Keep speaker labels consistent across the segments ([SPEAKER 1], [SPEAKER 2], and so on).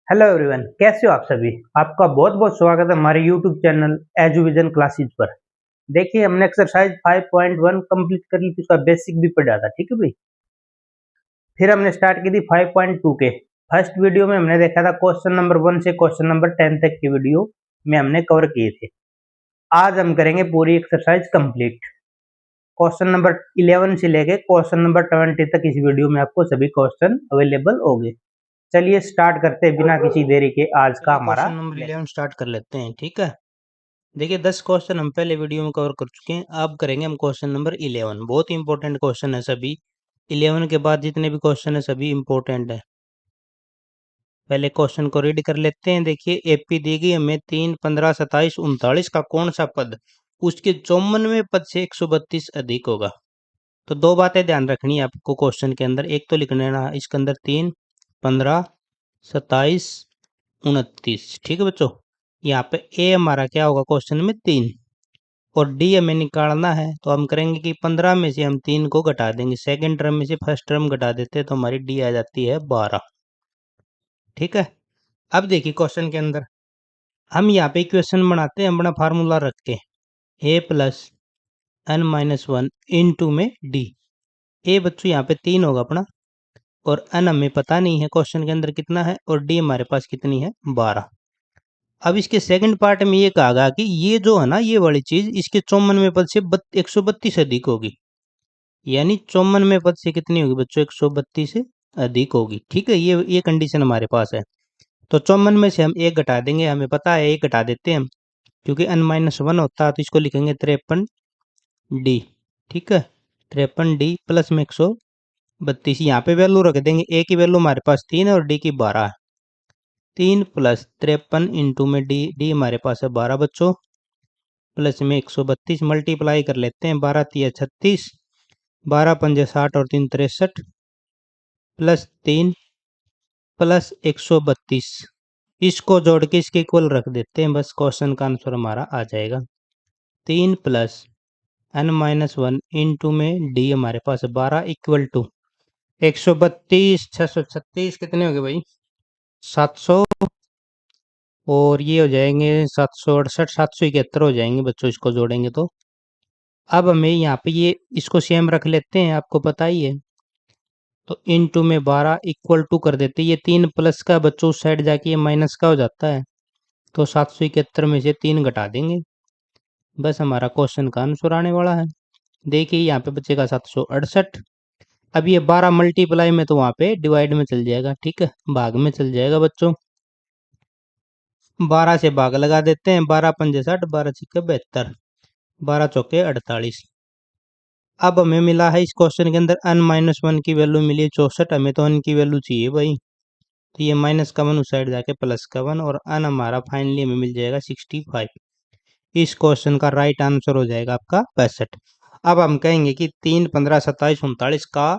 [SPEAKER 1] Hello everyone, कैसे हो आप सभी। आपका बहुत बहुत स्वागत है हमारे यूट्यूब चैनल एजुविजन क्लासेज पर। देखिए, हमने एक्सरसाइज 5.1 कंप्लीट कर ली थी, उसका बेसिक भी पढ़ा था। ठीक है भाई। फिर हमने स्टार्ट की थी 5.2 के। फर्स्ट वीडियो में हमने देखा था क्वेश्चन नंबर 1 से क्वेश्चन नंबर 10 तक की वीडियो में हमने कवर किए थे। आज हम करेंगे पूरी एक्सरसाइज कंप्लीट। क्वेश्चन नंबर 11 से लेके क्वेश्चन नंबर 20 तक इस वीडियो में आपको सभी क्वेश्चन अवेलेबल होंगे। चलिए स्टार्ट करते हैं बिना किसी देरी के आज का
[SPEAKER 2] चलिए
[SPEAKER 1] हमारा
[SPEAKER 2] क्वेश्चन नंबर 11 स्टार्ट कर लेते हैं। ठीक है, देखिए 10 क्वेश्चन हम पहले वीडियो में कवर कर चुके हैं। अब करेंगे हम क्वेश्चन नंबर 11। बहुत ही इंपॉर्टेंट क्वेश्चन है सभी। 11 के बाद जितने भी क्वेश्चन है सभी इंपॉर्टेंट है। पहले क्वेश्चन को रीड कर लेते हैं। देखिए, एपी दी गई हमें 3, 15, 27, 39 का कौन सा पद उसके 54वें पद से 132 अधिक होगा। तो दो बातें ध्यान रखनी है आपको क्वेश्चन के अंदर। एक तो लिख लेना इसके अंदर 3, 15, 27, 29। ठीक है बच्चों, यहाँ पे ए हमारा क्या होगा क्वेश्चन में 3 और डी हमें निकालना है। तो हम करेंगे कि 15 में से हम 3 को घटा देंगे, सेकंड टर्म में से फर्स्ट टर्म घटा देते हैं तो हमारी डी आ जाती है 12। ठीक है, अब देखिए क्वेश्चन के अंदर हम यहाँ पे इक्वेशन बनाते हैं अपना फार्मूला रख के, a plus n minus one into में डी। ए बच्चों यहाँ पे 3 होगा अपना, और एन हमें पता नहीं है क्वेश्चन के अंदर कितना है, और डी हमारे पास कितनी है 12। अब इसके सेकंड पार्ट में ये कहा गया कि ये जो है ना, ये वाली चीज इसके 54वें पद से 132 अधिक होगी। यानी 54वें पद से कितनी होगी बच्चों, 132 से अधिक होगी। ठीक है, ये कंडीशन हमारे पास है। तो 54 में से हम एक घटा देंगे, हमें पता है एक घटा देते हैं हम, क्योंकि n माइनस वन होता है तो इसको लिखेंगे 53d। ठीक है, 53d प्लस में 132, यहाँ पे वैल्यू रख देंगे। ए की वैल्यू हमारे पास 3 है और डी की 12 है। 3 प्लस 53 इंटू में डी, डी हमारे पास है 12 बच्चों, प्लस में 132 मल्टीप्लाई कर लेते हैं। 12 तिया 36, 12 पंजे 60 और 3 63, प्लस 3 प्लस 132। इसको जोड़ के इसके इक्वल रख देते हैं, बस क्वेश्चन का आंसर हमारा आ जाएगा। 3 plus n minus one into में डी हमारे पास 12 इक्वल टू 132, 636 कितने हो गए भाई, 700, और ये हो जाएंगे 768, 771 हो जाएंगे बच्चों इसको जोड़ेंगे तो। अब हमें यहाँ पे ये इसको सेम रख लेते हैं, आपको पता ही है। तो इनटू में 12 इक्वल टू कर देते हैं। ये 3 प्लस का बच्चों उस साइड जाके ये माइनस का हो जाता है, तो 771 में से 3 घटा देंगे, बस हमारा क्वेश्चन का आंसर आने वाला है। देखिए यहाँ पे बचेगा 768। अब ये 12 मल्टीप्लाई में तो वहाँ पे डिवाइड में चल जाएगा। ठीक है, भाग में चल जाएगा बच्चों। 12 से भाग लगा देते हैं, 12 पंजे 60, 12 छिक्के 72, 12 चौके 48। अब हमें मिला है इस क्वेश्चन के अंदर n माइनस वन की वैल्यू मिली है 64। हमें तो n की वैल्यू चाहिए भाई, तो ये माइनस का वन उस साइड जाके प्लस का वन, और n हमारा फाइनली हमें मिल जाएगा 65। इस क्वेश्चन का राइट आंसर हो जाएगा आपका 65। अब हम कहेंगे कि 3, 15, 27, 39 का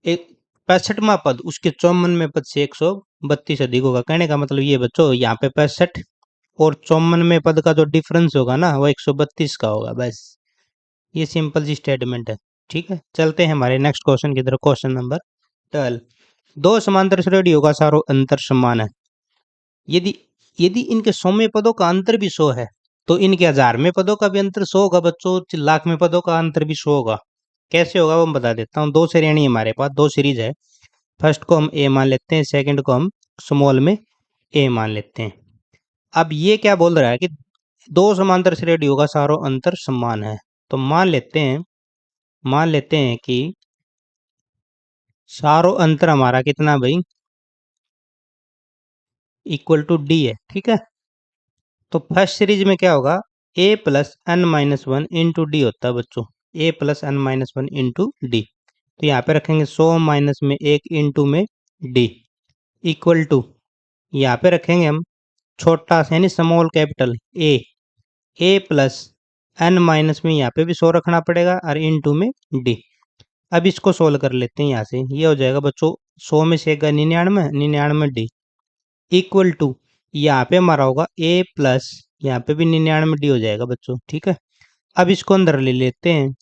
[SPEAKER 2] एक 65वां पद उसके 54वें पद से 132 अधिक होगा। कहने का मतलब ये बच्चों, यहाँ पे 65 और 54वें पद का जो डिफरेंस होगा ना, वो 132 का होगा। बस ये सिंपल सी स्टेटमेंट है। ठीक है, चलते हैं हमारे नेक्स्ट क्वेश्चन की तरफ। Question number 12। दो समांतर श्रेणियों का सारो अंतर समान है। यदि यदि इनके 100वें पदों का अंतर भी 100 है, तो इनके 1000वें पदों का भी अंतर 100 होगा बच्चों, लाख में पदों का अंतर भी 100 होगा। कैसे होगा वो मैं बता देता हूँ। दो श्रेणी हमारे पास, दो सीरीज है। फर्स्ट को हम ए मान लेते हैं, सेकंड को हम स्मॉल में ए मान लेते हैं। अब ये क्या बोल रहा है कि दो समांतर श्रेणियों का सारो अंतर समान है। तो मान लेते हैं कि सारो अंतर हमारा कितना भाई, इक्वल टू डी है। ठीक है, तो फर्स्ट सीरीज में क्या होगा, a plus n minus one into d होता है बच्चों, a plus n minus one into d. तो यहाँ पे रखेंगे 100 माइनस में 1 इंटू में डी इक्वल टू, यहाँ पे रखेंगे हम छोटा सा यानी small capital A plus n minus में यहाँ पे भी 100 रखना पड़ेगा और इंटू में डी। अब इसको सोल्व कर लेते हैं। यहाँ से ये हो जाएगा बच्चों, 100 में से 99, 99 डी इक्वल टू, यहाँ पे हमारा होगा ए प्लस, यहाँ पे भी 99 डी हो जाएगा बच्चों। ठीक है, अब इसको अंदर ले लेते हैं,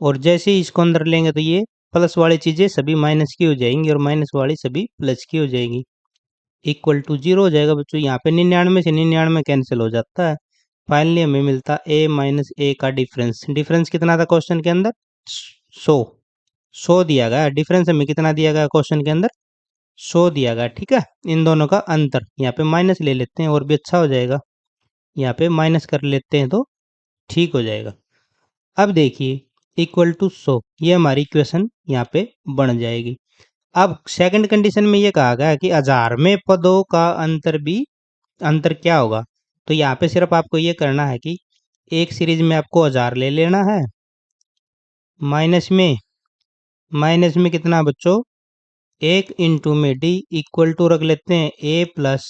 [SPEAKER 2] और जैसे ही इसको अंदर लेंगे तो ये प्लस वाली चीजें सभी माइनस की हो जाएंगी और माइनस वाली सभी प्लस की हो जाएंगी। इक्वल टू 0 हो जाएगा बच्चों। यहाँ पे 99 से 99 कैंसिल हो जाता है। फाइनली हमें मिलता a माइनस ए का डिफरेंस। डिफरेंस कितना था क्वेश्चन के अंदर? 100 दिया गया। डिफरेंस हमें कितना दिया गया क्वेश्चन के अंदर? 100 दिया गया। ठीक है, इन दोनों का अंतर यहाँ पे माइनस ले लेते हैं और भी अच्छा हो जाएगा। यहाँ पे माइनस कर लेते हैं तो ठीक हो जाएगा। अब देखिए इक्वल टू 100, ये हमारी इक्वेशन यहाँ पे बन जाएगी। अब सेकंड कंडीशन में ये कहा गया है कि हजार में पदों का अंतर क्या होगा। तो यहाँ पे सिर्फ आपको ये करना है कि एक सीरीज में आपको 1000 ले लेना है, माइनस में कितना बच्चों? 1 इंटू में डी इक्वल टू रख लेते हैं ए प्लस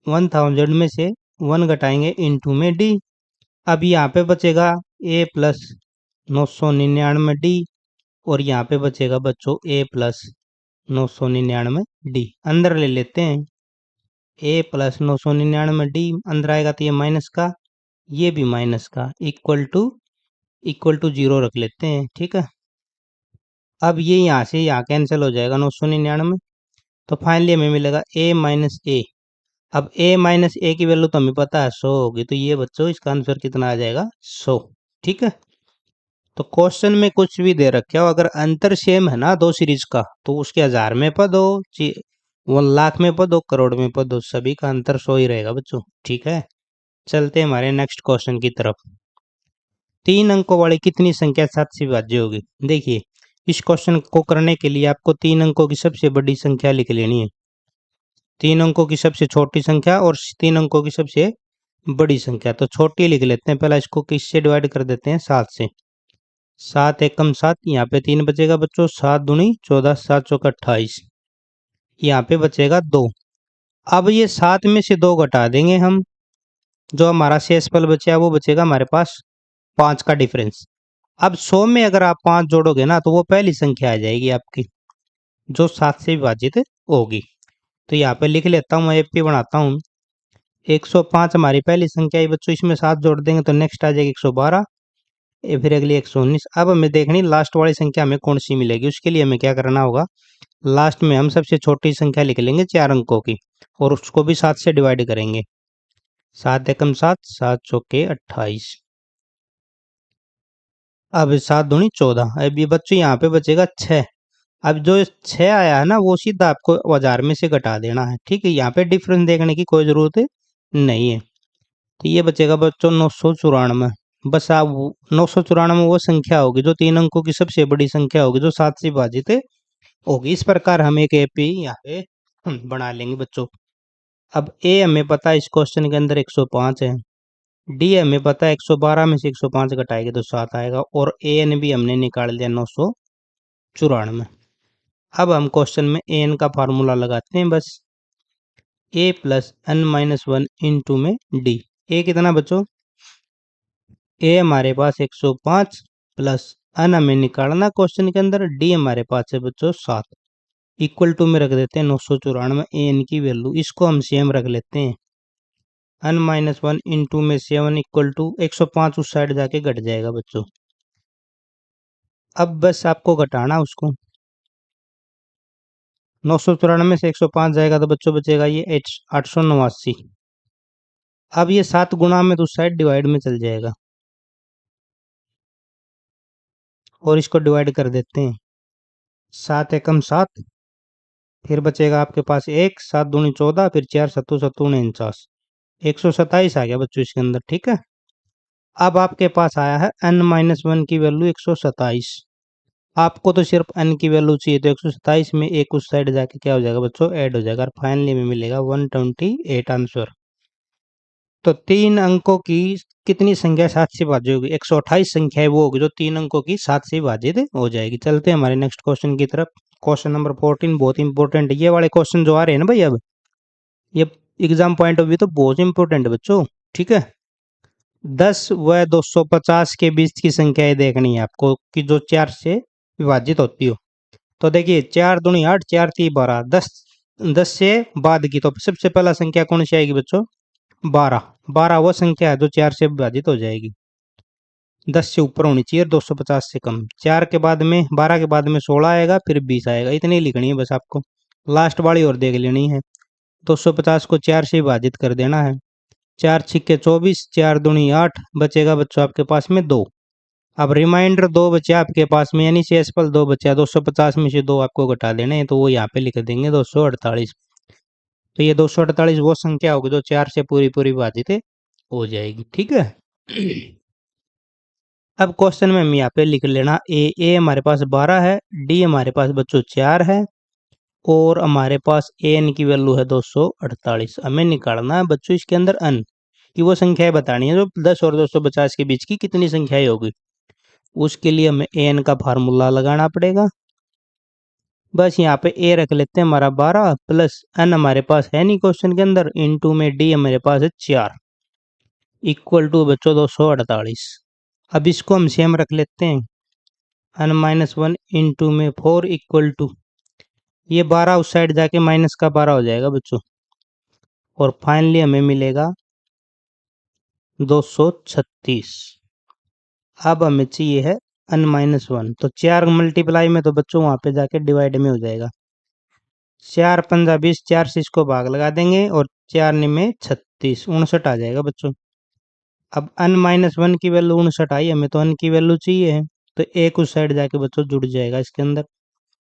[SPEAKER 2] 1000 में से 1 घटाएंगे इंटू में डी। अब यहाँ पे बचेगा ए प्लस 999 डी और यहाँ पे बचेगा बच्चों ए प्लस 999 डी। अंदर ले लेते हैं ए प्लस 999 डी, अंदर आएगा तो ये माइनस का, ये भी माइनस का, इक्वल टू 0 रख लेते हैं। ठीक है, अब ये यहाँ से यहाँ कैंसिल हो जाएगा 999। तो फाइनली हमें मिलेगा a माइनस ए। अब a माइनस ए की वैल्यू तो हमें पता है 100 होगी, तो ये बच्चों इसका आंसर कितना आ जाएगा? 100। ठीक है, तो क्वेश्चन में कुछ भी दे रखे हो, अगर अंतर सेम है ना दो सीरीज का, तो उसके 1000 में पद हो, 1 लाख में पद हो, करोड़ में पद हो, सभी का अंतर 100 ही रहेगा बच्चों। ठीक है, चलते हैं हमारे नेक्स्ट क्वेश्चन की तरफ। 3 अंकों वाली कितनी संख्या 7 से विभाज्य होगी? देखिए इस क्वेश्चन को करने के लिए आपको 3 अंकों की सबसे बड़ी संख्या लिख लेनी है, 3 अंकों की सबसे छोटी संख्या और 3 अंकों की सबसे बड़ी संख्या। तो छोटी लिख लेते हैं, पहला इसको किससे डिवाइड कर देते हैं? 7 से। 7 एकम 7, यहाँ पे 3 बचेगा बच्चों, 7 दूनी 14, 7 चौका 28, यहाँ पे बचेगा 2। अब ये 7 में से 2 घटा देंगे हम, जो हमारा शेषफल बचा वो बचेगा हमारे पास 5 का डिफरेंस। अब 100 में अगर आप 5 जोड़ोगे ना, तो वो पहली संख्या आ जाएगी आपकी जो 7 से विभाजित होगी। तो यहाँ पे लिख लेता हूँ, मैं एपी बनाता हूँ। 105 हमारी पहली संख्या है बच्चों, इसमें 7 जोड़ देंगे तो नेक्स्ट आ जाएगी 112, फिर अगली 119। अब हमें देखनी लास्ट वाली संख्या हमें कौन सी मिलेगी। उसके लिए हमें क्या करना होगा, लास्ट में हम सबसे छोटी संख्या लिख लेंगे 4 अंकों की और उसको भी 7 से डिवाइड करेंगे। 7 एकम 7, 7 चौके 28, अब 7 दूनी 14। अब ये बच्चों यहाँ पे बचेगा 6। अब जो 6 आया है ना, वो सीधा आपको 1000 में से घटा देना है। ठीक है, यहाँ पे डिफरेंस देखने की कोई ज़रूरत नहीं है। तो ये बचेगा बच्चों 994। बस आप 994 वो संख्या होगी जो 3 अंकों की सबसे बड़ी संख्या होगी, जो 7 से विभाजित होगी। इस प्रकार हम एक एपी यहाँ पे बना लेंगे बच्चों। अब ए हमें पता है इस क्वेश्चन के अंदर 105 है, डी हमें पता है 112 में से 105 घटाएंगे तो 7 आएगा, और ए एन भी हमने निकाल लिया 994। अब हम क्वेश्चन में ए एन का फार्मूला लगाते हैं बस, ए प्लस एन माइनस 1 इंटू में डी। ए कितना बच्चों? ए हमारे पास 105 प्लस एन हमें निकालना क्वेश्चन के अंदर, डी हमारे पास है बच्चों 7, इक्वल टू में रख देते हैं 994 ए एन की वैल्यू, इसको हम सेम रख लेते हैं। एन माइनस 1 इंटू में 7 इक्वल टू 105 उस साइड जाके घट जाएगा बच्चों। अब बस आपको घटाना उसको, 994 से 105 जाएगा तो बच्चों बचेगा ये 889। अब ये 7 गुणा में तो उस साइड डिवाइड में चल जाएगा और इसको डिवाइड कर देते हैं। 7 एकम 7, फिर बचेगा आपके पास 1, 7 दूनी 14, फिर 4 सत्तू सत्तू 49, 127 आ गया बच्चों इसके अंदर। ठीक है, अब आपके पास आया है n माइनस 1 की वैल्यू 127। आपको तो सिर्फ n की वैल्यू चाहिए, तो 127 में एक उस साइड जाके क्या हो जाएगा बच्चों? ऐड हो जाएगा और फाइनली में मिलेगा 128 आंसर। तो 3 अंकों की कितनी संख्या 7 से विभाज्य होगी? 128 संख्या है वो होगी जो 3 अंकों की 7 से विभाजित हो जाएगी। चलते हैं हमारे नेक्स्ट क्वेश्चन की तरफ। क्वेश्चन नंबर 14 बहुत इंपॉर्टेंट है। ये वाले क्वेश्चन जो आ रहे हैं ना भाई, अब ये एग्जाम पॉइंट ऑफ व्यू तो बहुत इंपॉर्टेंट है बच्चों। ठीक है, 10 व 250 के बीच की संख्याएं देखनी है आपको कि जो 4 से विभाजित होती हो। तो देखिए 4 दूनी 8, 4 3 12, 10 से बाद की तो सबसे पहला संख्या कौन सी आएगी बच्चों? 12। 12 वो संख्या है जो 4 से विभाजित हो जाएगी, 10 से ऊपर होनी चाहिए, 250 से कम। 4 के बाद में 12 के बाद में 16 आएगा, फिर 20 आएगा। इतनी लिखनी है बस आपको, लास्ट वाली और देख लेनी है। 250 को 4 से विभाजित कर देना है। 4 छिक्के 24, 4 दूनी 8, बचेगा बच्चों आपके पास में 2। अब रिमाइंडर 2 बचे आपके पास में, यानी शेषफल 2 बचा। 250 में से 2 आपको घटा देने हैं, तो वो यहाँ पे लिख देंगे 248। तो ये 248 वो संख्या होगी जो 4 से पूरी पूरी विभाजित हो जाएगी। ठीक है। अब क्वेश्चन में हम यहाँ पे लिख लेना ए हमारे पास 12 है, डी हमारे पास बच्चों 4 है, और हमारे पास एन की वैल्यू है 248। हमें निकालना है बच्चों इसके अंदर अन की वो संख्याएं बतानी है जो 10 और 250 के बीच की कितनी संख्याएं होगी। उसके लिए हमें एन का फार्मूला लगाना पड़ेगा। बस यहाँ पे ए रख लेते हैं हमारा 12 प्लस एन हमारे पास है नहीं क्वेश्चन के अंदर, इनटू में डी हमारे पास है 4 इक्वल टू बच्चों 248। अब इसको हम सेम रख लेते हैं, एन माइनस 1 इंटू में 4 इक्वल टू, ये 12 उस साइड जाके माइनस का 12 हो जाएगा बच्चों, और फाइनली हमें मिलेगा 236। अब हमें चाहिए है एन माइनस 1, तो 4 मल्टीप्लाई में तो बच्चों वहां पे जाके डिवाइड में हो जाएगा। 4 पंजा 20, 4 से इसको भाग लगा देंगे और 4 में 36, 59 आ जाएगा बच्चों। अब एन माइनस 1 की वैल्यू 59 आई, हमें तो एन की वैल्यू चाहिए है, तो एक उस साइड जाके बच्चों जुड़ जाएगा इसके अंदर,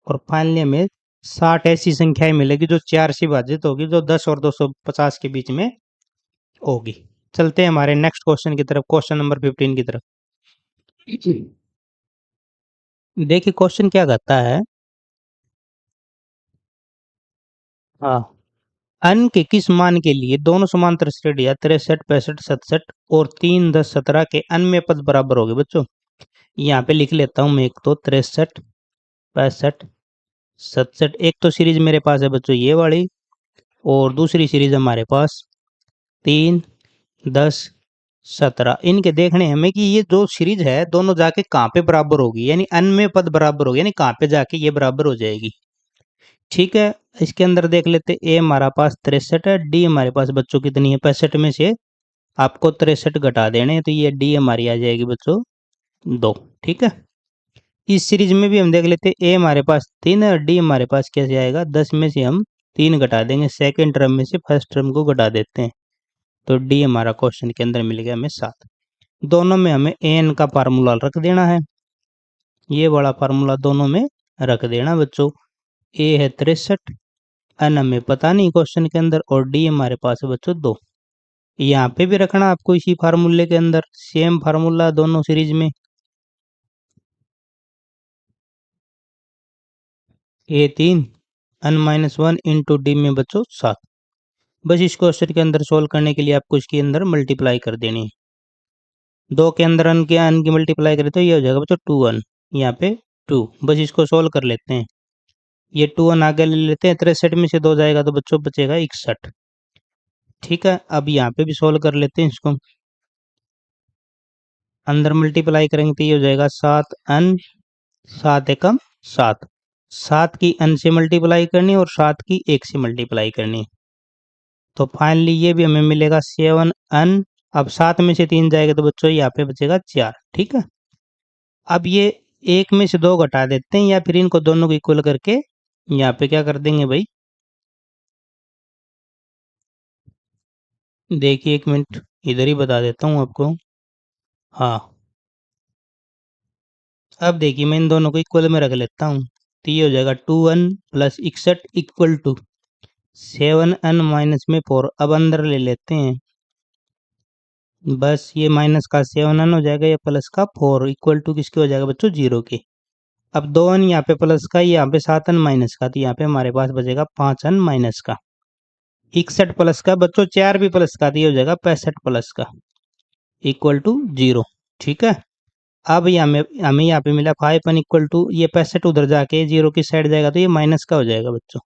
[SPEAKER 2] और फाइनली हमें 60 ऐसी संख्याएं मिलेगी जो 4 से विभाजित होगी, जो 10 और 250 के बीच में होगी। चलते हैं हमारे नेक्स्ट क्वेश्चन की तरफ, क्वेश्चन नंबर 15 की तरफ। देखिए क्वेश्चन क्या कहता है, हाँ, अन के किस मान के लिए दोनों समांतर श्रेणियां 63, 65, 67 और 3, 10, 17 के अन्य पद बराबर होंगे बच्चों। यहाँ पे लिख लेता हूँ मैं, एक तो 63, 65, 67, एक तो सीरीज मेरे पास है बच्चों ये वाली, और दूसरी सीरीज हमारे पास 3, 10, 17। इनके देखने हमें कि ये जो सीरीज है दोनों जाके कहाँ पे बराबर होगी, यानी अन में पद बराबर होगी, यानी कहाँ पे जाके ये बराबर हो जाएगी। ठीक है, इसके अंदर देख लेते, ए हमारा पास 63 है, डी हमारे पास बच्चों कितनी है 65 में से आपको 63 घटा देने हैं, तो ये डी हमारी आ जाएगी बच्चों 2। ठीक है, इस सीरीज में भी हम देख लेते, ए हमारे पास 3 है और डी हमारे पास कैसे आएगा, 10 में से हम 3 घटा देंगे, सेकेंड टर्म में से फर्स्ट टर्म को घटा देते हैं, तो डी हमारा क्वेश्चन के अंदर मिल गया हमें 7। दोनों में हमें एन का फार्मूला रख देना है, ये वाला फार्मूला दोनों में रख देना बच्चों। ए है 63, एन हमें पता नहीं क्वेश्चन के अंदर, और डी हमारे पास है बच्चों 2। यहाँ पे भी रखना आपको इसी फार्मूले के अंदर, सेम फार्मूला दोनों सीरीज में, ए 3, एन माइनस 1 इंटू डी में बच्चों 7। बस इस क्वेश्चन के अंदर सोल्व करने के लिए आपको इसके अंदर मल्टीप्लाई कर देनी है, 2 के अंदर एन की मल्टीप्लाई करें तो ये हो जाएगा बच्चों 2n, यहाँ पे 2। बस इसको सोल्व कर लेते हैं, ये 2n आगे ले लेते हैं, 63 में से 2 जाएगा तो बच्चों बचेगा 61। ठीक है, अब यहाँ पे भी सोल्व कर लेते हैं इसको, अंदर मल्टीप्लाई करेंगे तो ये हो जाएगा 7n, 7 एकम 7, 7 की n से मल्टीप्लाई करनी और 7 की 1 से मल्टीप्लाई करनी, तो फाइनली ये भी हमें मिलेगा 7n। अब 7 में से 3 जाएगा तो बच्चों यहाँ पे बचेगा 4। ठीक है, अब ये 1 में से 2 घटा देते हैं, या फिर इनको दोनों को इक्वल करके यहाँ पे क्या कर देंगे भाई, देखिए 1 मिनट इधर ही बता देता हूँ आपको। हाँ, अब देखिए मैं इन दोनों को इक्वल में रख लेता हूँ, तो ये हो जाएगा 2n plus 61 equal to 7n minus में 4। अब अंदर ले लेते हैं, बस ये माइनस का 7n हो जाएगा, ये प्लस का 4 इक्वल टू किसके हो जाएगा बच्चों 0 के। अब 2n यहाँ पे प्लस का, यहाँ पे 7n माइनस का, तो यहाँ पे हमारे पास बचेगा 5n माइनस का। 61 प्लस का बच्चों 4 भी प्लस का, तो ये हो जाएगा 65 प्लस का इक्वल टू 0। ठीक है, अब यहाँ में हमें यहाँ पे मिला 5n इक्वल टू, ये 65 उधर जाके 0 की साइड जाएगा तो ये माइनस का हो जाएगा बच्चों,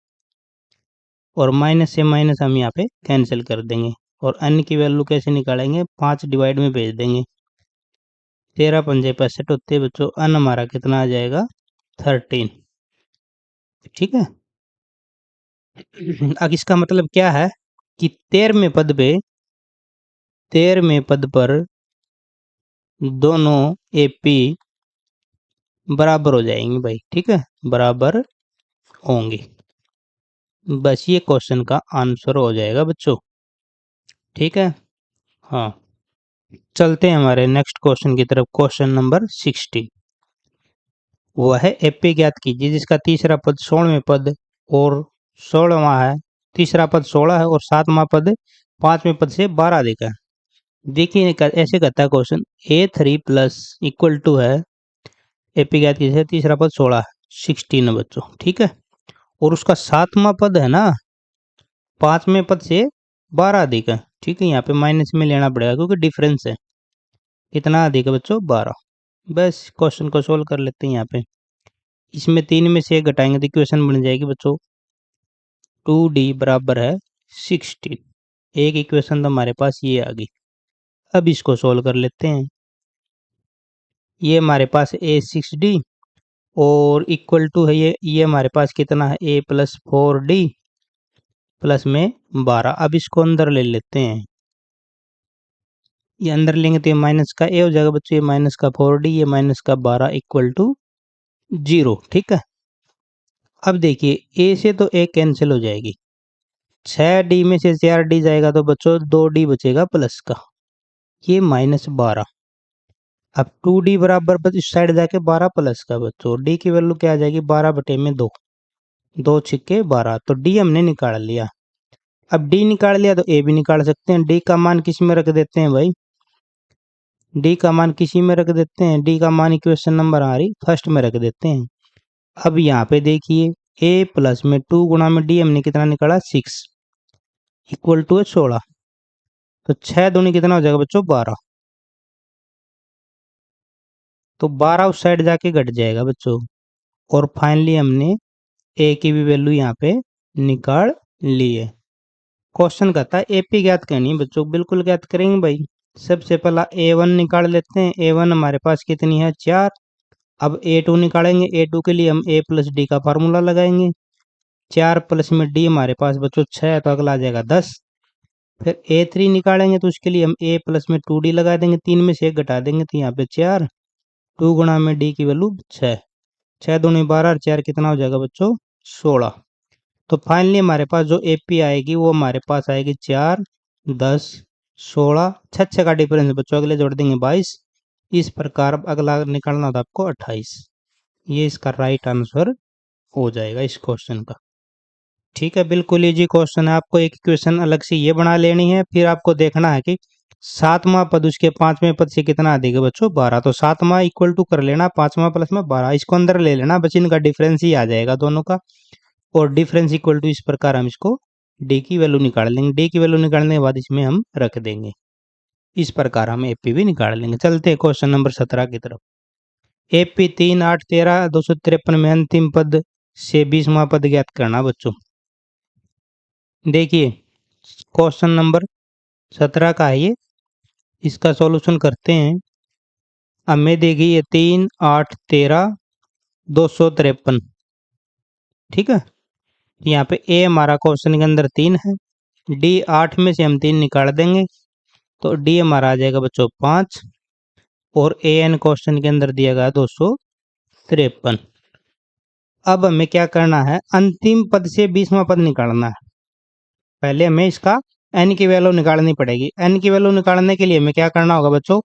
[SPEAKER 2] और माइनस से माइनस हम यहाँ पे कैंसिल कर देंगे, और n की वैल्यू कैसे निकालेंगे, 5 डिवाइड में भेज देंगे, 13 पंजे 65 होते हैं बच्चों, n हमारा कितना आ जाएगा 13। ठीक है, अब इसका मतलब क्या है कि 13वें पद पर दोनों एपी बराबर हो जाएंगे भाई। ठीक है, बराबर होंगे। बस ये क्वेश्चन का आंसर हो जाएगा बच्चों। ठीक है, हाँ। चलते हैं हमारे नेक्स्ट क्वेश्चन की तरफ। क्वेश्चन नंबर 60, वह है एपी ज्ञात कीजिए जिसका तीसरा पद 16वें पद और 16वां है, तीसरा पद 16 है और 7वां पद 5वें पद से 12 अधिक है। देखिए ऐसे कहता है question, A3 plus equal to है, एपी ज्ञात कीजिए तीसरा पद 16 है, 16 है बच्चों, ठीक है। और उसका 7वां पद है ना 5वें पद से 12 अधिक है, ठीक है। यहाँ पे माइनस में लेना पड़ेगा क्योंकि डिफरेंस है। कितना अधिक है बच्चों? 12। बस क्वेश्चन को सोल्व कर लेते हैं। यहाँ पे इसमें 3 में से 1 घटाएंगे तो इक्वेशन बन जाएगी बच्चों 2D बराबर है 16। एक इक्वेशन तो हमारे पास ये आ गई। अब इसको सोल्व कर लेते हैं। ये हमारे पास A6D और इक्वल टू है ये हमारे पास कितना है A प्लस 4D प्लस में 12। अब इसको अंदर ले लेते हैं। ये अंदर लेंगे तो ये माइनस का A हो जाएगा बच्चों, ये माइनस का 4D, ये माइनस का 12 इक्वल टू 0, ठीक है। अब देखिए A से तो A कैंसिल हो जाएगी, 6D में से 4D जाएगा तो बच्चों 2D बचेगा प्लस का, ये -12। अब 2D बराबर बस इस साइड जाके 12 प्लस का बच्चों, D की वैल्यू क्या आ जाएगी 12 बटे में 2, 2 छिक्के 12, तो D हमने निकाल लिया। अब D निकाल लिया तो A भी निकाल सकते हैं। D का मान किस में रख देते हैं भाई? D का मान किसी में रख देते हैं, D का मान इक्वेशन नंबर आ रही फर्स्ट में रख देते हैं। अब यहाँ पे देखिए A प्लस में 2 गुणा में D हमने कितना निकाला 6 इक्वल टू 16, तो 6 दूनी कितना हो जाएगा बच्चों 12, तो 12 उस साइड जाके घट जाएगा बच्चों। और फाइनली हमने A की भी वैल्यू यहाँ पे निकाल ली है। क्वेश्चन कहता है एपी ज्ञात करनी है बच्चों, बिल्कुल ज्ञात करेंगे भाई। सबसे पहला A1 निकाल लेते हैं। A1 हमारे पास कितनी है 4। अब A2 निकालेंगे। A2 के लिए हम A प्लस डी का फार्मूला लगाएंगे। 4 प्लस में D हमारे पास बच्चों 6 है, तो अगला आ जाएगा 10। फिर A3 निकालेंगे तो उसके लिए हम A प्लस में 2D लगा देंगे, 3 में से 1 घटा देंगे तो यहाँ पे 4, 2 गुणा में D की वैल्यू 6, 6 दूनी 12 और 4 कितना हो जाएगा बच्चों 16। तो फाइनली हमारे पास जो एपी आएगी वो हमारे पास आएगी 4, 10, 16, 6 का डिफरेंस बच्चों अगले जोड़ देंगे 22। इस प्रकार अब अगला निकालना था आपको 28। ये इसका राइट आंसर हो जाएगा इस क्वेश्चन का। ठीक है, बिल्कुल इजी क्वेश्चन है। आपको एक इक्वेशन अलग से ये बना लेनी है, फिर आपको देखना है कि 7वां पद उसके 5वें पद से कितना अधिक है बच्चों 12, तो 7वां इक्वल टू कर लेना 5वां प्लस में 12, इसको अंदर ले लेना, बस इनका डिफरेंस ही आ जाएगा दोनों का। और डिफरेंस इक्वल टू इस प्रकार हम इसको डी की वैल्यू निकाल लेंगे। डी की वैल्यू निकालने के बाद इसमें हम रख देंगे। इस प्रकार हम एपी भी निकाल लेंगे। चलते हैं क्वेश्चन नंबर 17 की तरफ। एपी 3, 8, 13, 253 में अंतिम पद से 20वां पद ज्ञात करना बच्चों। देखिए क्वेश्चन नंबर 17 का है ये, इसका सॉल्यूशन करते हैं। हमें देखिए ये 3, 8, 13, 253, ठीक है। यहाँ पे ए हमारा क्वेश्चन के अंदर 3 है, डी 8 में से हम 3 निकाल देंगे तो डी हमारा आ जाएगा बच्चों 5, और ए एन क्वेश्चन के अंदर दिया गया 253। अब हमें क्या करना है, अंतिम पद से 20वां पद निकालना है। पहले हमें इसका एन की वैल्यू निकालनी पड़ेगी। एन की वैल्यू निकालने के लिए हमें क्या करना होगा बच्चों,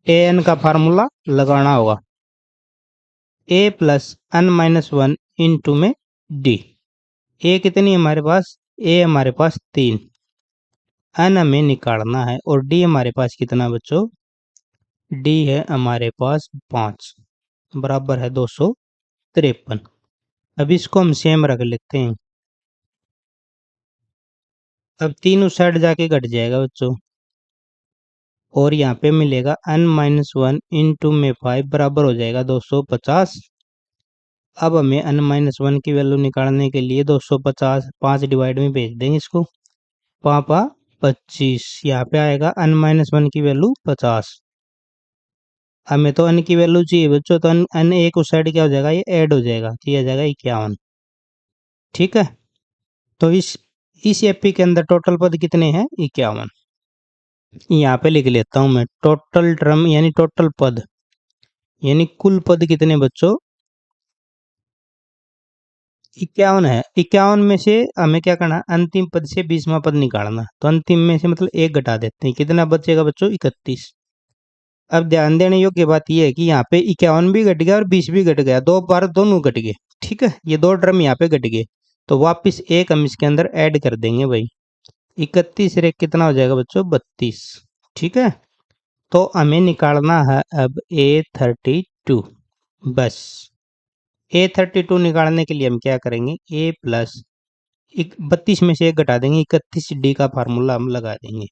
[SPEAKER 2] ए एन का फार्मूला लगाना होगा, a plus n minus 1 into में डी। ए कितनी है हमारे पास, ए हमारे पास 3, एन हमें निकालना है, और डी हमारे पास कितना बच्चों, डी है हमारे पास 5 बराबर है 253। अब इसको हम सेम रख लेते हैं। अब 3 उस साइड जाके घट जाएगा बच्चों, और यहाँ पे मिलेगा n माइनस 1 इंटू में 5 बराबर हो जाएगा 250। अब हमें n माइनस 1 की वैल्यू निकालने के लिए 250 5 डिवाइड में भेज देंगे इसको, पापा 25, यहाँ पे आएगा n माइनस 1 की वैल्यू 50। हमें तो n की वैल्यू चाहिए बच्चों, तो n एक उस साइड क्या हो जाएगा, ये ऐड हो जाएगा, तो ये आ जाएगा 51, ठीक है। तो इस एपी के अंदर टोटल पद कितने हैं 51। यहाँ पे लिख लेता हूँ मैं, टोटल टर्म यानी टोटल पद यानी कुल पद कितने बच्चों 51 है। 51 में से हमें क्या करना है, अंतिम पद से 20वां पद निकालना। तो अंतिम में से मतलब 1 घटा देते हैं, कितना बचेगा बच्चों, 31। अब ध्यान देने योग्य बात यह है कि यहाँ पे 51 भी घट गया और 20 भी घट गया, 2 बार दोनों घट गए। ठीक है, ये 2 टर्म यहाँ पे घट गए, तो वापिस एक हम इसके अंदर ऐड कर देंगे भाई। 31 रे कितना हो जाएगा बच्चों, 32। ठीक है, तो हमें निकालना है अब A32। बस A32 निकालने के लिए हम क्या करेंगे, A प्लस 32 में से 1 घटा देंगे, 31D का फार्मूला हम लगा देंगे।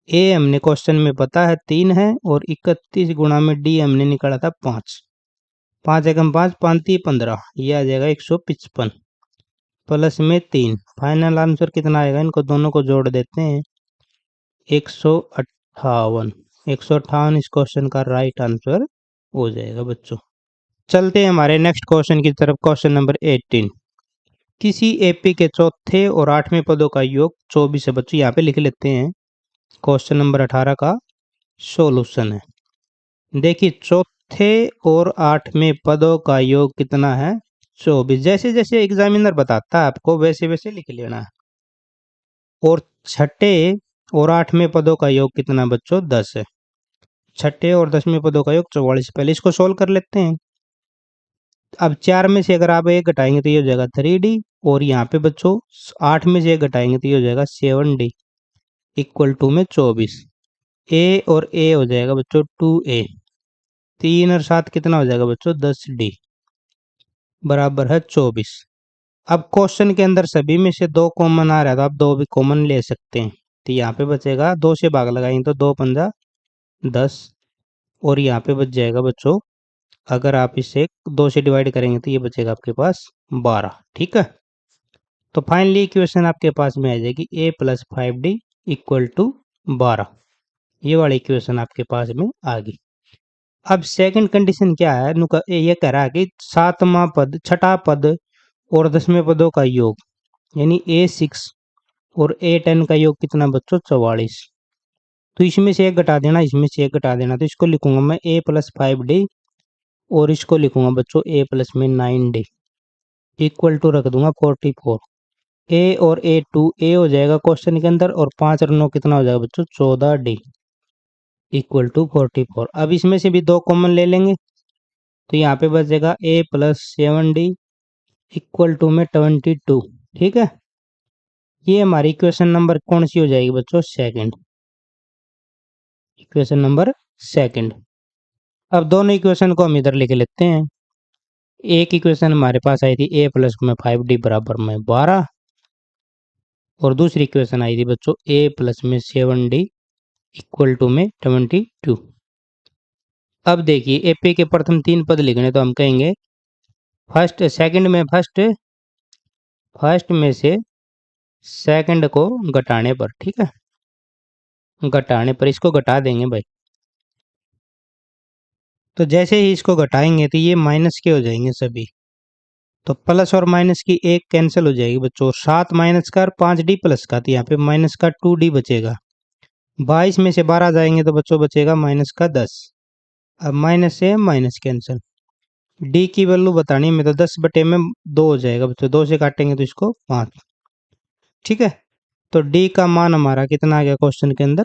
[SPEAKER 2] A हमने क्वेश्चन में पता है 3 है, और 31 गुणा में D हमने निकाला था 5। 5 एकम 5, 5 15, ये आ जाएगा 155 प्लस में 3। फाइनल आंसर कितना आएगा, इनको दोनों को जोड़ देते हैं, 158। 158 इस क्वेश्चन का राइट आंसर हो जाएगा बच्चों। चलते हैं हमारे नेक्स्ट क्वेश्चन की तरफ। क्वेश्चन नंबर 18, किसी एपी के चौथे और 8वें पदों का योग 24 है बच्चों। यहाँ पे लिख लेते हैं, क्वेश्चन नंबर 18 का सॉल्यूशन है। देखिए, चौथे और 8वें पदों का योग कितना है, 24। जैसे जैसे एग्जामिनर बताता है आपको वैसे वैसे लिख लेना है। और छठे और 8वें पदों का योग कितना बच्चों, 10 है। छठे और 10वें पदों का योग 44। पहले इसको सोल्व कर लेते हैं। अब 4 में से अगर आप 1 घटाएंगे तो ये हो जाएगा 3D, और यहाँ पे बच्चों 8 में से 1 घटाएंगे तो ये हो जाएगा 7D इक्वल टू में 24। ए और ए हो जाएगा बच्चों 2A। 3 और 7 कितना हो जाएगा बच्चों, 10D बराबर है 24। अब क्वेश्चन के अंदर सभी में से 2 कॉमन आ रहा है, तो आप 2 भी कॉमन ले सकते हैं। तो यहाँ पे बचेगा, 2 से भाग लगाएंगे तो 2 पंजा 10, और यहाँ पे बच जाएगा बच्चों, अगर आप इसे 2 से डिवाइड करेंगे तो ये बचेगा आपके पास 12। ठीक है, तो फाइनली इक्वेशन आपके पास में आ जाएगी A plus 5D equal to 12। ये वाली इक्वेशन आपके पास में आ गई। अब सेकंड कंडीशन क्या है, ये कह रहा है कि 7वां पद, छठा पद और 10वें पदों का योग, यानी A6 और A10 का योग कितना बच्चों, 44। तो इसमें से 1 घटा देना, इसमें से 1 घटा देना, तो इसको लिखूंगा मैं A प्लस 5D, और इसको लिखूंगा बच्चों A प्लस में 9D इक्वल टू रख दूंगा 44। ए और A हो जाएगा क्वेश्चन के अंदर, और 5 और 9 कितना हो जाएगा बच्चों, 14D इक्वल टू 44। अब इसमें से भी 2 कॉमन ले लेंगे, तो यहाँ पे बचेगा A plus 7D equal to में 22। ठीक है, ये हमारी इक्वेशन नंबर कौन सी हो जाएगी बच्चों, सेकंड। Equation number second. अब दोनों इक्वेशन को हम इधर लिख लेते हैं। एक इक्वेशन हमारे पास आई थी A प्लस में 5D बराबर में 12, और दूसरी इक्वेशन आई थी बच्चों A प्लस में 7D इक्वल टू में 22। अब देखिए, एपी के प्रथम 3 पद लिखने, तो हम कहेंगे फर्स्ट सेकंड में फर्स्ट में से सेकंड को घटाने पर। ठीक है, घटाने पर इसको घटा देंगे भाई। तो जैसे ही इसको घटाएंगे तो ये माइनस के हो जाएंगे सभी, तो प्लस और माइनस की 1 कैंसिल हो जाएगी बच्चों। 7 माइनस का और 5D प्लस का, तो यहाँ पे माइनस का 2D बचेगा। 22 में से 12 जाएंगे तो बच्चों बचेगा माइनस का 10। अब माइनस से माइनस कैंसिल, डी की वैल्यू बतानी है, तो 10 बटे में 2 हो जाएगा बच्चों, 2 से काटेंगे तो इसको 5। ठीक है, तो डी का मान हमारा कितना आ गया क्वेश्चन के अंदर,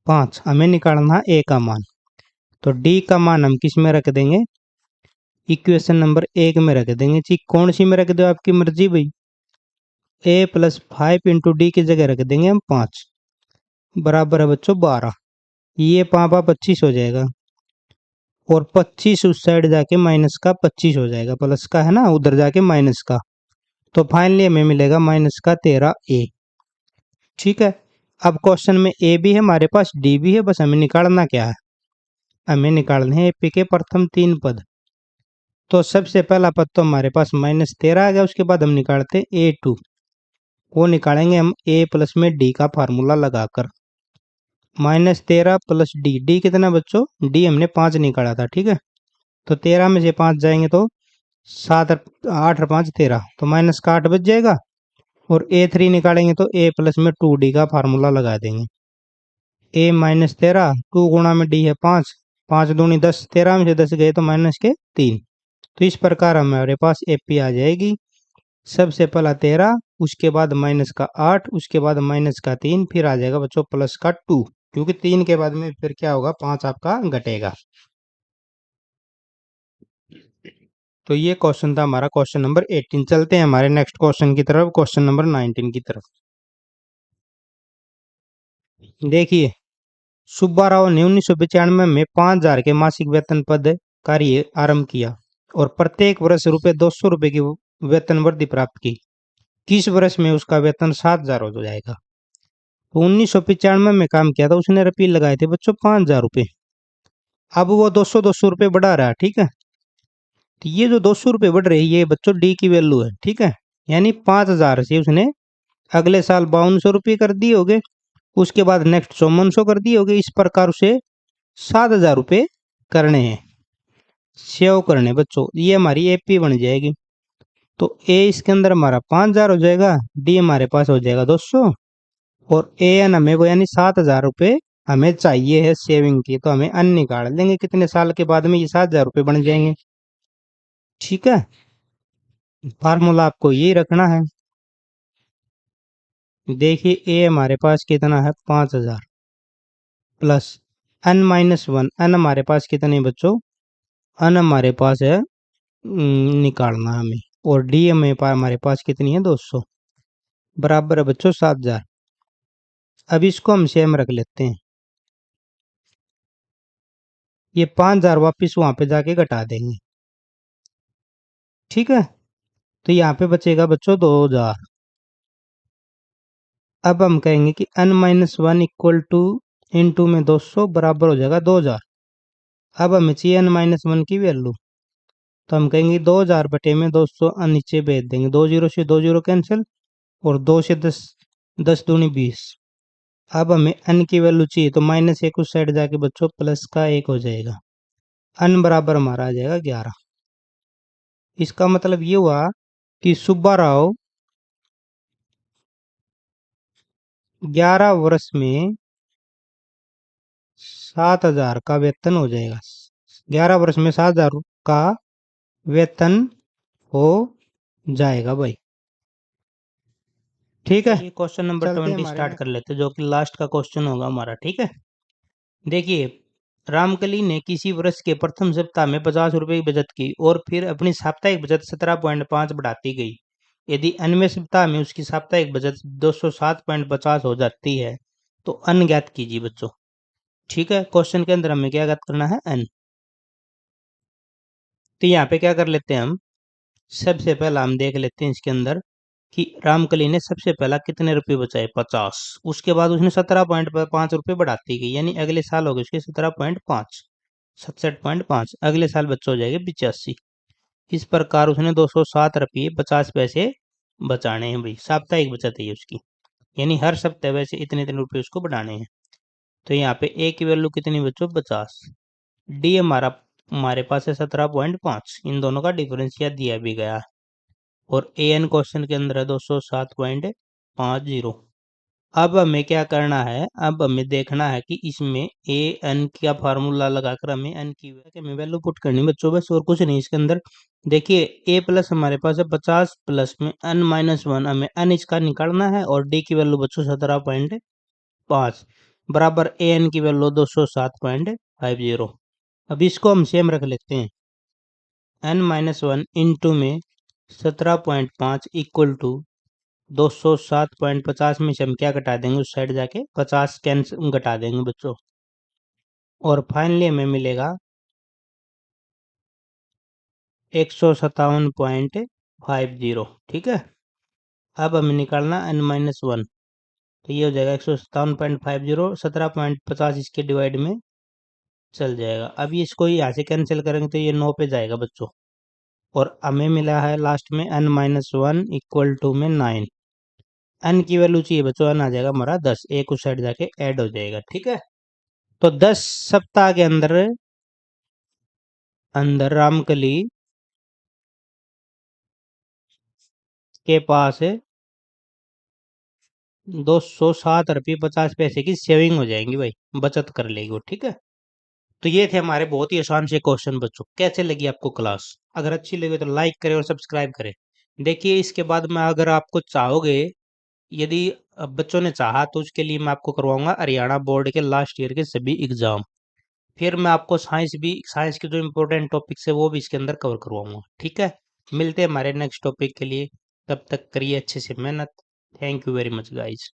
[SPEAKER 2] 5। हमें निकालना ए का मान, तो डी का मान हम किस में रख देंगे, इक्वेशन नंबर 1 में रख देंगे। जी, कौन सी में रख दो, आपकी मर्जी भाई। ए प्लस 5 इंटू डी की जगह रख देंगे हम 5 बराबर है बच्चों 12। ये 5 25 हो जाएगा, और 25 उस साइड जाके माइनस का 25 हो जाएगा, प्लस का है ना, उधर जाके माइनस का, तो फाइनली हमें मिलेगा माइनस का 13A। ठीक है, अब क्वेश्चन में ए भी है हमारे पास, डी भी है, बस हमें निकालना क्या है, हमें निकालने हैं एपी के प्रथम 3 पद। तो सबसे पहला पद तो हमारे पास -13 आ गया, उसके बाद हम निकालते हैं A2, वो निकालेंगे हम A प्लस में D का फार्मूला लगाकर। -13 प्लस D कितना बच्चों, D हमने 5 निकाला था। ठीक है, तो 13 में से 5 जाएंगे तो 7 8 और 5 13, तो माइनस का 8 बच जाएगा, और A3 निकालेंगे तो A प्लस में 2D का फार्मूला लगा देंगे। A -13, 2 गुणा में D है 5, 5 दूनी 10, 13 में से 10 गए तो माइनस के 3। तो इस प्रकार हमारे पास एपी आ जाएगी सबसे पहला 13, उसके बाद माइनस का 8, उसके बाद माइनस का 3, फिर आ जाएगा बच्चों प्लस का 2, क्योंकि 3 के बाद में फिर क्या होगा, 5 आपका घटेगा। तो ये क्वेश्चन था हमारा क्वेश्चन नंबर 18। चलते हैं हमारे नेक्स्ट क्वेश्चन की तरफ, क्वेश्चन नंबर 19 की तरफ। देखिए, सुब्बा राव ने 1995 में 5,000 के मासिक वेतन पद कार्य आरंभ किया और प्रत्येक वर्ष ₹200 की वेतन वृद्धि प्राप्त की। किस वर्ष में उसका वेतन 7,000 हो जाएगा? तो 1995 में काम किया था उसने, रुपये लगाए थे बच्चों 5,000 रुपये। अब वो 200 बढ़ा रहा है, ठीक है। तो ये जो 200 रुपये बढ़ रहे हैं, ये बच्चों डी की वैल्यू है, ठीक है। यानी 5,000 से उसने अगले साल 5,200 रुपये कर दिए होंगे, उसके बाद नेक्स्ट 5,400 कर दिए होंगे। इस प्रकार उसे 7,000 रुपये करने हैं, सेव करने बच्चों। ये हमारी एपी बन जाएगी। तो ए इसके अंदर हमारा 5,000 हो जाएगा, डी हमारे पास हो जाएगा 200, और ए एन हमें वो यानी 7,000 रुपये हमें चाहिए है सेविंग की। तो हमें अन निकाल लेंगे कितने साल के बाद में ये 7,000 रुपये बन जाएंगे, ठीक है। फार्मूला आपको यही रखना है। देखिए ए हमारे पास कितना है 5,000 प्लस n -1, n हमारे पास कितने बच्चों, n हमारे पास है निकालना हमें, और डी हमारे पास कितनी है 200, बराबर है बच्चों 7,000। अब इसको हम सेम रख लेते हैं। ये 5,000 वापिस वहां पे जाके घटा देंगे, ठीक है। तो यहाँ पे बचेगा बच्चों 2,000। अब हम कहेंगे कि n-1 इक्वल टू इंटू में 200 बराबर हो जाएगा 2,000। अब हमें चाहिए n-1 की वैल्यू, तो हम कहेंगे 2,000 बटे में 200 नीचे भेज देंगे, 2 जीरो से 2 जीरो कैंसिल, और 2 से 10, 10 दूनी 20। अब हमें n की वैल्यू चाहिए, तो -1 उस साइड जाके बच्चों प्लस का 1 हो जाएगा, n बराबर हमारा आ जाएगा 11। इसका मतलब ये हुआ कि सुब्बा राव 11 वर्ष में 7,000 का वेतन हो जाएगा। 11 वर्ष में 7,000 का वेतन हो जाएगा भाई, ठीक है। ये क्वेश्चन नंबर 20 स्टार्ट कर लेते हैं, जो कि लास्ट का क्वेश्चन होगा हमारा, ठीक है। देखिए, रामकली ने किसी वर्ष के प्रथम सप्ताह में 50 रुपए की बचत की और फिर अपनी साप्ताहिक बचत 17.5 बढ़ाती गई। यदि अन्य सप्ताह में उसकी साप्ताहिक बचत 207.50 हो जाती है तो अन ज्ञात कीजिए बच्चों, ठीक है। क्वेश्चन के अंदर हमें क्या ज्ञात करना है, अन। तो यहाँ पे क्या कर लेते हैं हम, सबसे पहला हम देख लेते हैं इसके अंदर कि रामकली ने सबसे पहला कितने रुपए बचाए, 50। उसके बाद उसने 17.5 रुपये बढ़ाती गई, यानी अगले साल हो गए उसके 17.5, 67.5। अगले साल बच्चे हो जाएंगे 85। इस प्रकार उसने 207 रुपये 50 पैसे बचाने हैं भाई, साप्ताहिक बचत है ये उसकी, यानी हर सप्ताह वैसे इतने इतने रुपये उसको बढ़ाने हैं। तो यहाँ पे ए की वैल्यू कितनी बच्चों 50, डी हमारे पास है 17.5, इन दोनों का डिफरेंस दिया भी गया है, और ए एन क्वेश्चन के अंदर है 207.50। अब हमें क्या करना है, अब हमें देखना है कि इसमें ए एन का फार्मूला लगाकर हमें एन की वैल्यू पुट करनी बच्चों, बस और कुछ नहीं इसके अंदर। देखिए ए प्लस हमारे पास है 50, प्लस में n-1 हमें एन इसका निकालना है, और डी की वैल्यू बच्चों 17.5 बराबर ए एन की वैल्यू 207.50। अब इसको हम सेम रख लेते हैं, n-1 इंटू में 17.5 इक्वल टू 207.50 में से हम क्या घटा देंगे, उस साइड जाके 50 कैंसिल घटा देंगे बच्चों, और फाइनली हमें मिलेगा 157.50, ठीक है। अब हमें निकालना n-1, तो ये हो जाएगा 157.50, 17.50 इसके डिवाइड में चल जाएगा। अब ये इसको यहाँ से कैंसिल करेंगे तो ये 9 पे जाएगा बच्चों, और हमें मिला है लास्ट में n-1 इक्वल टू में 9। एन की वैल्यू चाहिए बच्चों, एन आ जाएगा हमारा 10, एक उस साइड जाके ऐड हो जाएगा, ठीक है। तो 10 सप्ताह के अंदर अंदर रामकली के पास 207 रुपये 50 पैसे की सेविंग हो जाएंगी भाई, बचत कर लेगी वो, ठीक है। तो ये थे हमारे बहुत ही आसान से क्वेश्चन बच्चों। कैसे लगी आपको क्लास? अगर अच्छी लगी तो लाइक करें और सब्सक्राइब करें। देखिए इसके बाद में अगर आपको चाहोगे, यदि बच्चों ने चाहा तो उसके लिए मैं आपको करवाऊंगा हरियाणा बोर्ड के लास्ट ईयर के सभी एग्जाम। फिर मैं आपको साइंस के जो इम्पोर्टेंट टॉपिक्स है वो भी इसके अंदर कवर करवाऊंगा। ठीक है, मिलते हैं हमारे नेक्स्ट टॉपिक के लिए। तब तक करिए अच्छे से मेहनत। Thank you very much guys.